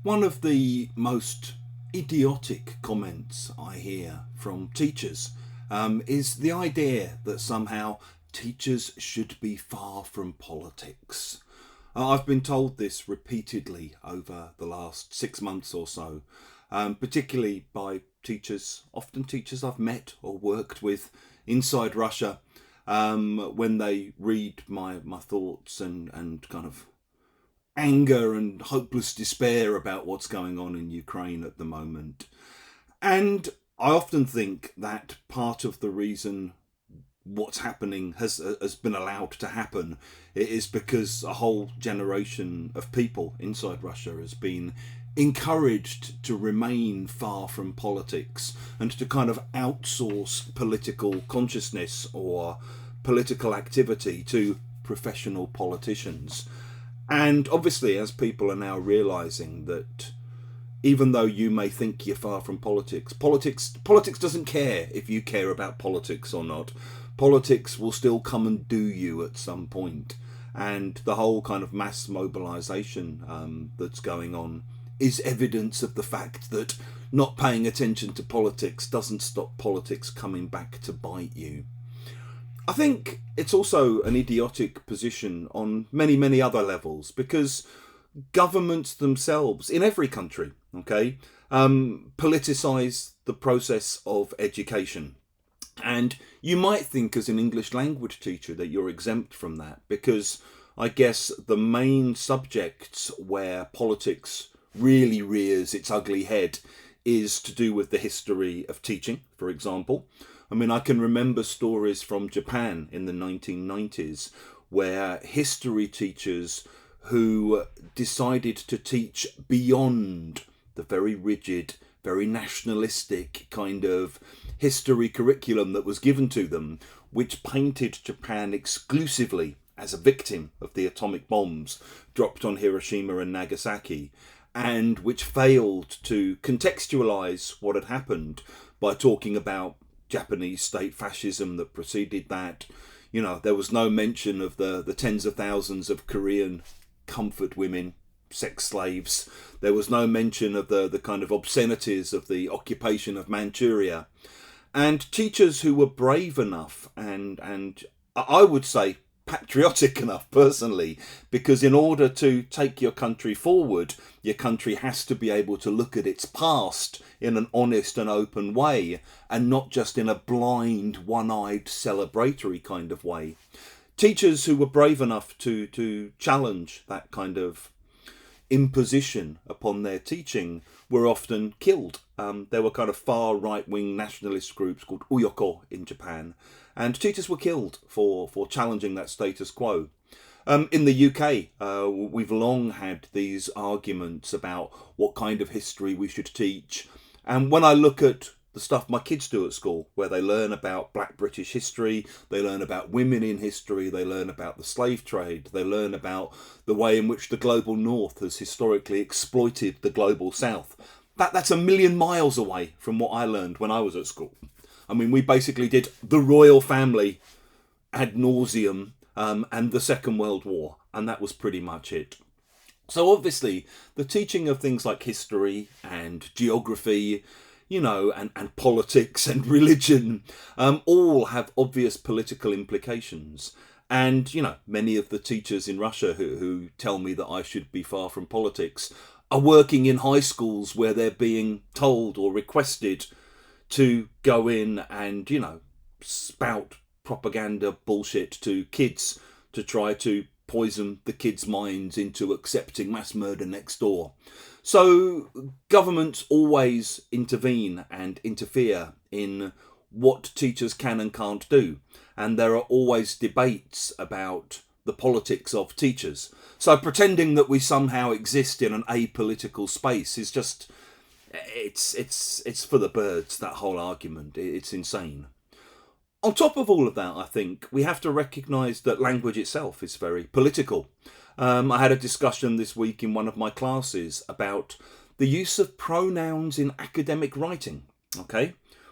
One of the most idiotic comments I hear from teachers is the idea that somehow teachers should be far from politics. I've been told this repeatedly over the last 6 months or so, particularly by teachers, often teachers I've met or worked with inside Russia, when they read my thoughts and kind of anger and hopeless despair about what's going on in Ukraine at the moment. And I often think that part of the reason what's happening has been allowed to happen is because a whole generation of people inside Russia has been encouraged to remain far from politics and to kind of outsource political consciousness or political activity to professional politicians. And obviously, as people are now realising that even though you may think you're far from politics doesn't care if you care about politics or not. Politics will still come and do you at some point. And the whole kind of mass mobilisation that's going on is evidence of the fact that not paying attention to politics doesn't stop politics coming back to bite you. I think it's also an idiotic position on many, many other levels because governments themselves, in every country, politicise the process of education. And you might think as an English language teacher that you're exempt from that because I guess the main subjects where politics really rears its ugly head is to do with the history of teaching, for example. I mean, I can remember stories from Japan in the 1990s where history teachers who decided to teach beyond the very rigid, very nationalistic kind of history curriculum that was given to them, which painted Japan exclusively as a victim of the atomic bombs dropped on Hiroshima and Nagasaki, and which failed to contextualise what had happened by talking about Japanese state fascism that preceded that. You know, there was no mention of the tens of thousands of Korean comfort women, sex slaves. There was no mention of the kind of obscenities of the occupation of Manchuria. And teachers who were brave enough and I would say patriotic enough personally, because in order to take your country forward, your country has to be able to look at its past in an honest and open way and not just in a blind, one-eyed, celebratory kind of way. Teachers who were brave enough to challenge that kind of imposition upon their teaching were often killed. There were kind of far right-wing nationalist groups called Uyoko in Japan, and teachers were killed for challenging that status quo. In the UK, we've long had these arguments about what kind of history we should teach. And when I look at the stuff my kids do at school, where they learn about Black British history, they learn about women in history, they learn about the slave trade, they learn about the way in which the global north has historically exploited the global south. That's a million miles away from what I learned when I was at school. I mean, we basically did the royal family ad nauseum and the Second World War, and that was pretty much it. So obviously, the teaching of things like history and geography, and politics and religion, all have obvious political implications. And, many of the teachers in Russia who tell me that I should be far from politics are working in high schools where they're being told or requested to go in and, spout propaganda bullshit to kids to try to poison the kids' minds into accepting mass murder next door. So governments always intervene and interfere in what teachers can and can't do. And there are always debates about the politics of teachers. So pretending that we somehow exist in an apolitical space is just, it's for the birds, that whole argument. It's insane. On top of all of that, I think we have to recognise that language itself is very political. I had a discussion this week in one of my classes about the use of pronouns in academic writing,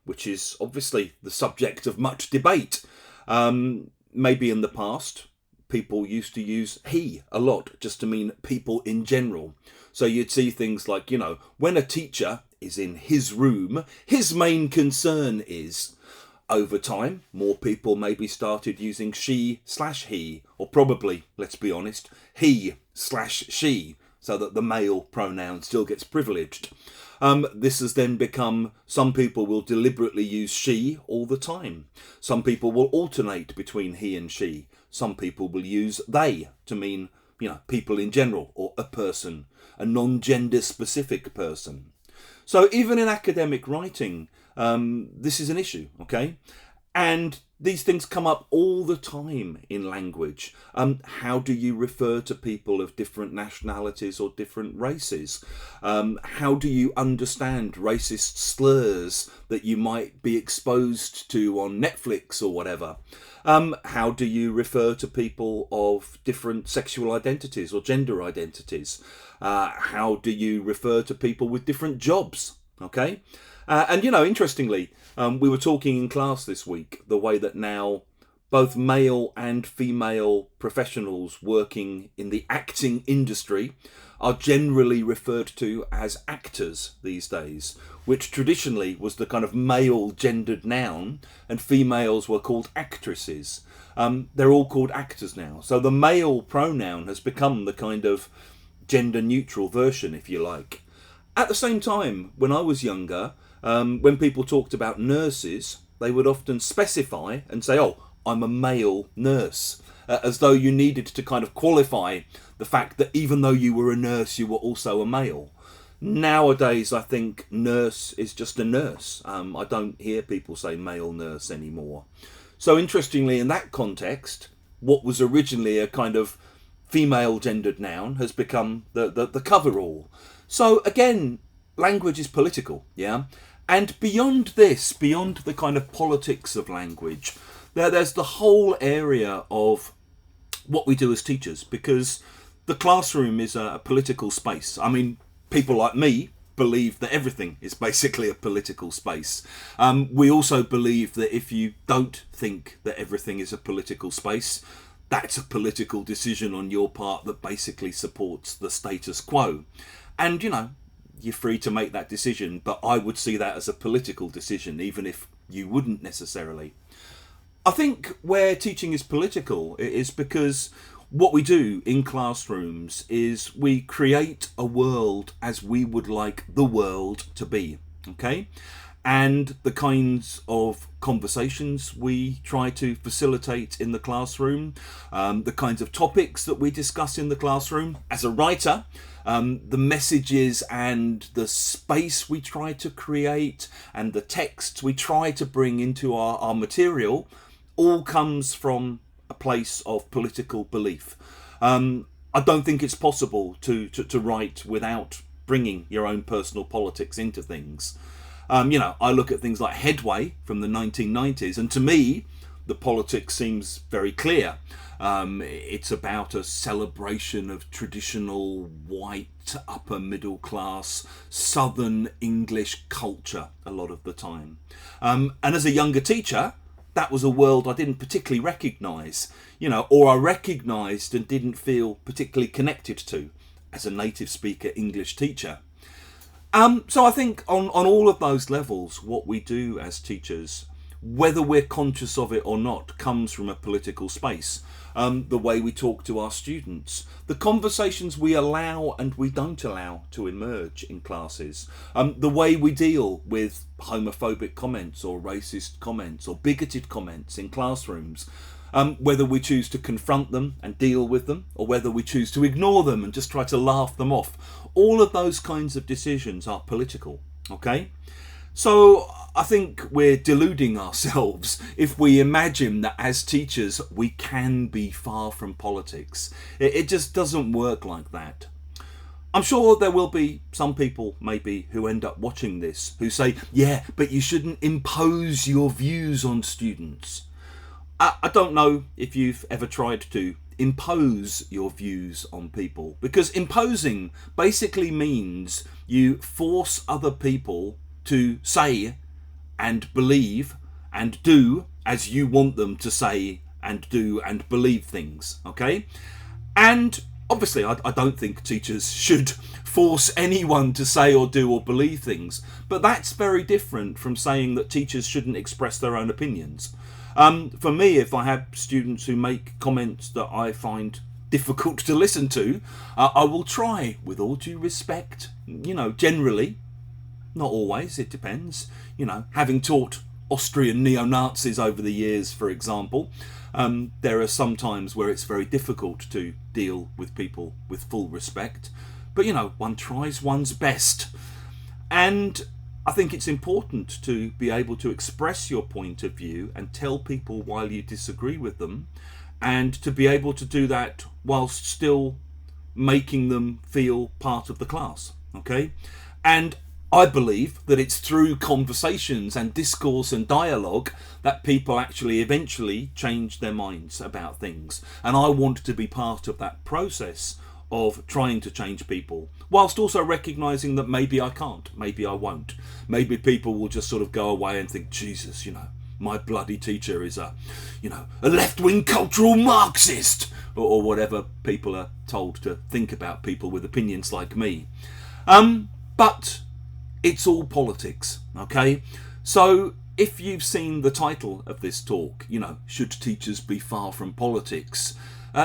which is obviously the subject of much debate. Maybe in the past, people used to use he a lot just to mean people in general. So you'd see things like, when a teacher is in his room, his main concern is. Over time, more people maybe started using she/he, or probably, let's be honest, he/she, so that the male pronoun still gets privileged. This has then become, some people will deliberately use she all the time. Some people will alternate between he and she. Some people will use they to mean, people in general, or a person, a non-gender specific person. So even in academic writing, this is an issue, okay? And these things come up all the time in language. How do you refer to people of different nationalities or different races? How do you understand racist slurs that you might be exposed to on Netflix or whatever? How do you refer to people of different sexual identities or gender identities? How do you refer to people with different jobs? Okay? And interestingly, we were talking in class this week the way that now both male and female professionals working in the acting industry are generally referred to as actors these days, which traditionally was the kind of male gendered noun, and females were called actresses. They're all called actors now. So the male pronoun has become the kind of gender neutral version, if you like. At the same time, when I was younger, when people talked about nurses, they would often specify and say, oh, I'm a male nurse, as though you needed to kind of qualify the fact that even though you were a nurse, you were also a male. Nowadays, I think nurse is just a nurse. I don't hear people say male nurse anymore. So interestingly, in that context, what was originally a kind of female gendered noun has become the coverall. So again, language is political, yeah? And beyond this, beyond the kind of politics of language, there's the whole area of what we do as teachers, because the classroom is a political space. I mean, people like me believe that everything is basically a political space. We also believe that if you don't think that everything is a political space, that's a political decision on your part that basically supports the status quo. And, you're free to make that decision, but I would see that as a political decision, even if you wouldn't necessarily. I think where teaching is political is because what we do in classrooms is we create a world as we would like the world to be, okay? And the kinds of conversations we try to facilitate in the classroom, the kinds of topics that we discuss in the classroom. As a writer, the messages and the space we try to create and the texts we try to bring into our material all comes from a place of political belief. I don't think it's possible to write without bringing your own personal politics into things. I look at things like Headway from the 1990s, and to me, the politics seems very clear. It's about a celebration of traditional white, upper middle class, southern English culture a lot of the time. And as a younger teacher, that was a world I didn't particularly recognise, or I recognised and didn't feel particularly connected to as a native speaker English teacher. So I think on all of those levels, what we do as teachers, whether we're conscious of it or not, comes from a political space. The way we talk to our students, the conversations we allow and we don't allow to emerge in classes, the way we deal with homophobic comments or racist comments or bigoted comments in classrooms, whether we choose to confront them and deal with them, or whether we choose to ignore them and just try to laugh them off. All of those kinds of decisions are political, okay? So I think we're deluding ourselves if we imagine that as teachers we can be far from politics. It just doesn't work like that. I'm sure there will be some people maybe who end up watching this who say, yeah, but you shouldn't impose your views on students. I don't know if you've ever tried to impose your views on people, because imposing basically means you force other people to say and believe and do as you want them to say and do and believe things, okay? And obviously I don't think teachers should force anyone to say or do or believe things. But that's very different from saying that teachers shouldn't express their own opinions. For me, if I have students who make comments that I find difficult to listen to, I will try, with all due respect, generally, not always, it depends, having taught Austrian neo-Nazis over the years, for example, there are some times where it's very difficult to deal with people with full respect. But, one tries one's best. And I think it's important to be able to express your point of view and tell people why you disagree with them, and to be able to do that whilst still making them feel part of the class. Okay? And I believe that it's through conversations and discourse and dialogue that people actually eventually change their minds about things. And I want to be part of that process of trying to change people, whilst also recognising that maybe I can't, maybe I won't. Maybe people will just sort of go away and think, Jesus, my bloody teacher is a left-wing cultural Marxist, or whatever people are told to think about people with opinions like me. But it's all politics, okay? So if you've seen the title of this talk, should teachers be far from politics?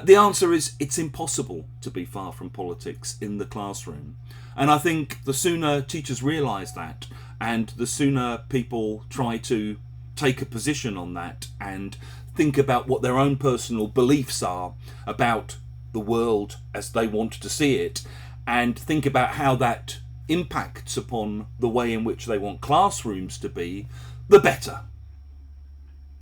The answer is it's impossible to be far from politics in the classroom. And I think the sooner teachers realise that, and the sooner people try to take a position on that and think about what their own personal beliefs are about the world as they want to see it, and think about how that impacts upon the way in which they want classrooms to be, the better.